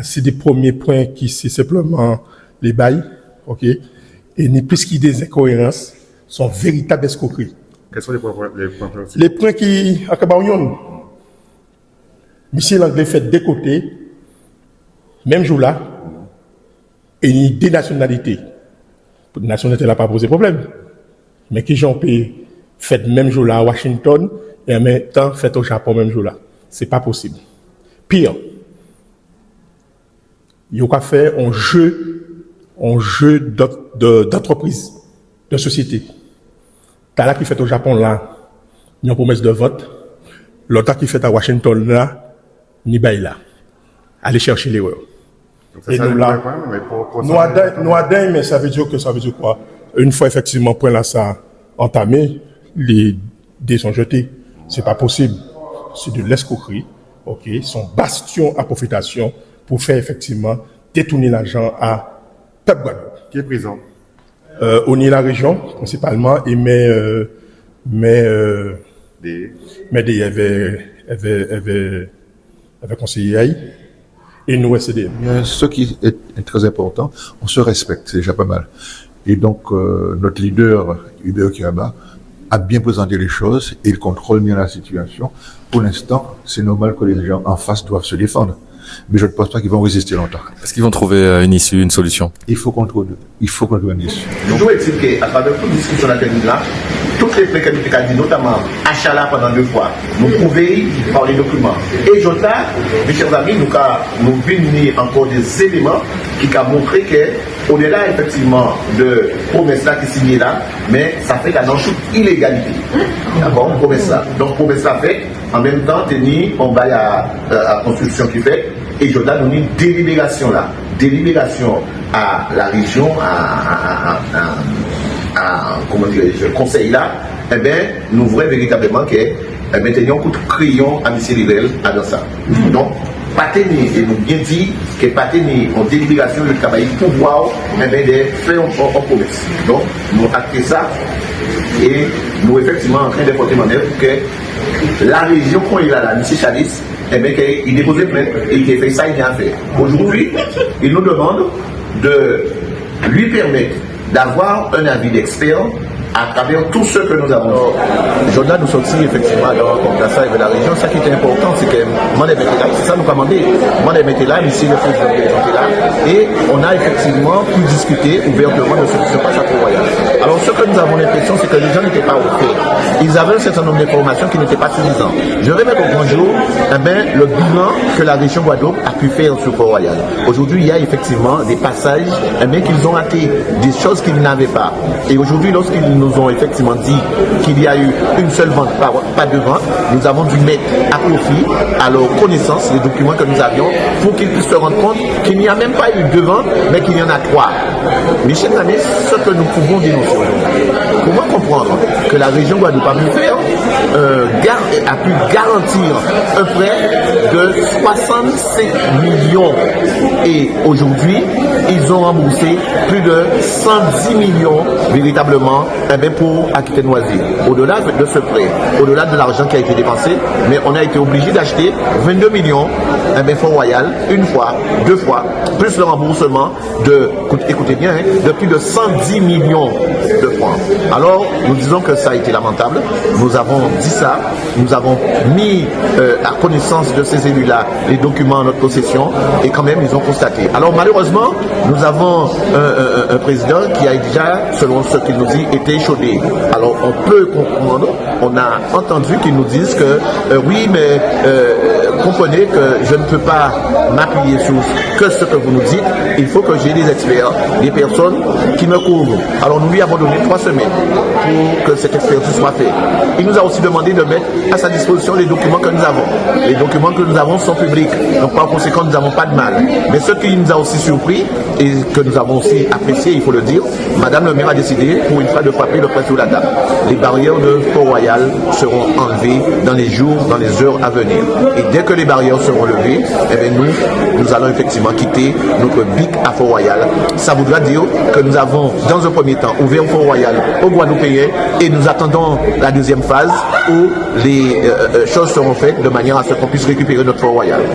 C'est des premiers points qui c'est simplement les bails, ok, et ni plus qu'il y a des incohérences, sont véritables escroqueries. Quels sont les points Les points qui, à Kabaouyon, Monsieur l'anglais fait des côtés, même jour là, et ni des nationalités. La nationalité n'a pas posé problème. Mais qui j'en peux fait même jour là à Washington, et en même temps fait au Japon même jour là. C'est pas possible. Pire, il y a fait un jeu d'entreprise, de société. T'as là qui fait au Japon là, il y a une promesse de vote. L'autre qui fait à Washington là, ni bail là. Allez chercher l'erreur. Et nous là, nous adhérons, mais ça veut dire quoi? Une fois effectivement point là ça entamé, les dés sont jetés. C'est pas possible. C'est de l'escroquerie, ok? Son bastion à profitation pour faire effectivement détourner l'argent à Peuple Guadeloupe. Qui est présent? On est la région principalement et mais il avait conseillé et nous SDM. Ce qui est très important, on se respecte, c'est déjà pas mal. Et donc notre leader Hubert Kiraba a bien présenté les choses et il contrôle bien la situation. Pour l'instant, c'est normal que les gens en face doivent se défendre. Mais je ne pense pas qu'ils vont résister longtemps. Est-ce qu'ils vont trouver une issue, une solution? Il faut qu'on trouve une issue. Toujours est-il qu'à travers toute discussion là, toutes les précarités qu'a dit, notamment Achala pendant 2 fois, nous prouver par les documents. Et Jota, mes chers amis, nous venons encore des éléments qui ont montré qu'au-delà effectivement de promesses là qui signent là, mais ça fait la non-chute illégalité. D'accord, promesse là. Donc promesse là fait, en même temps, on va à la construction qui fait. Et je donne une délibération là, délibération à la région, comment dire, conseil là, eh bien, nous voulons véritablement que maintenant, coup de crayon à M. Rivel à dans ça. Donc, pas tenir, et nous bien dit que pas tenir en délibération le travail pour voir, eh bien, de faire en promesse. Donc, nous actons ça et nous effectivement en train de porter manœuvre pour que la région, quand il a là, M. Chalis, eh bien, qu'il dépose plainte et qu'il fait ça, il vient faire. Aujourd'hui, il nous demande de lui permettre d'avoir un avis d'expert à travers tout ce que nous avons fait. Jordan nous sortit effectivement dans la salle de la région. Ce qui est important, c'est que moi, les là, c'est ça nous commandé. Moi, les là, ici, le président est là. Et on a effectivement pu discuter ouvertement de ce qui se passe à Port-Royal. Alors, ce que nous avons l'impression, c'est que les gens n'étaient pas au fait. Ils avaient un certain nombre d'informations qui n'étaient pas suffisantes. Je vais mettre au grand jour le bilan que la région Guadeloupe a pu faire sur Port-Royal. Aujourd'hui, il y a effectivement des passages qu'ils ont ratés, des choses qu'ils n'avaient pas. Et aujourd'hui, lorsqu'ils nous ont effectivement dit qu'il y a eu une seule vente, pas de vente, nous avons dû mettre à profit, à leur connaissance, les documents que nous avions pour qu'ils puissent se rendre compte qu'il n'y a même pas eu 2 ventes, mais qu'il y en a 3. Mes chers amis, ce que nous pouvons dénoncer aujourd'hui, comment comprendre que la région Guadeloupe a pu faire, a pu garantir un prêt de 65 millions et aujourd'hui, ils ont remboursé plus de 110 millions véritablement pour acquitter Noisy. Au-delà de ce prêt, au-delà de l'argent qui a été dépensé, mais on a été obligé d'acheter 22 millions Fort-Royal, une fois, 2 fois, plus le remboursement de, écoutez bien, de plus de 110 millions de francs. Alors, nous disons que ça a été lamentable. Nous avons dit ça, nous avons mis à connaissance de ces élus-là les documents en notre possession et quand même ils ont constaté. Alors malheureusement, nous avons un président qui a déjà, selon ce qu'il nous dit, été échaudé. Alors on peut comprendre, on a entendu qu'ils nous disent que oui, mais comprenez que je ne peux pas m'appuyer sur que ce que vous nous dites, il faut que j'ai des experts, des personnes qui me couvrent. Alors nous lui avons donné 3 semaines pour que cette expertise soit faite. Il nous a aussi demandé de mettre à sa disposition les documents que nous avons. Les documents que nous avons sont publics, donc par conséquent nous n'avons pas de mal. Mais ce qui nous a aussi surpris et que nous avons aussi apprécié, il faut le dire, Madame le maire a décidé pour une fois de frapper le prêt sous la table. Les barrières de Port-Royal seront enlevées dans les jours, dans les heures à venir. Et dès que les barrières seront levées, eh bien nous allons effectivement quitter notre BIC à Port-Royal. Ça voudra dire que nous avons, dans un premier temps, ouvert Port-Royal aux Guadeloupéens et nous attendons la deuxième phase où les choses seront faites de manière à ce qu'on puisse récupérer notre Port-Royal.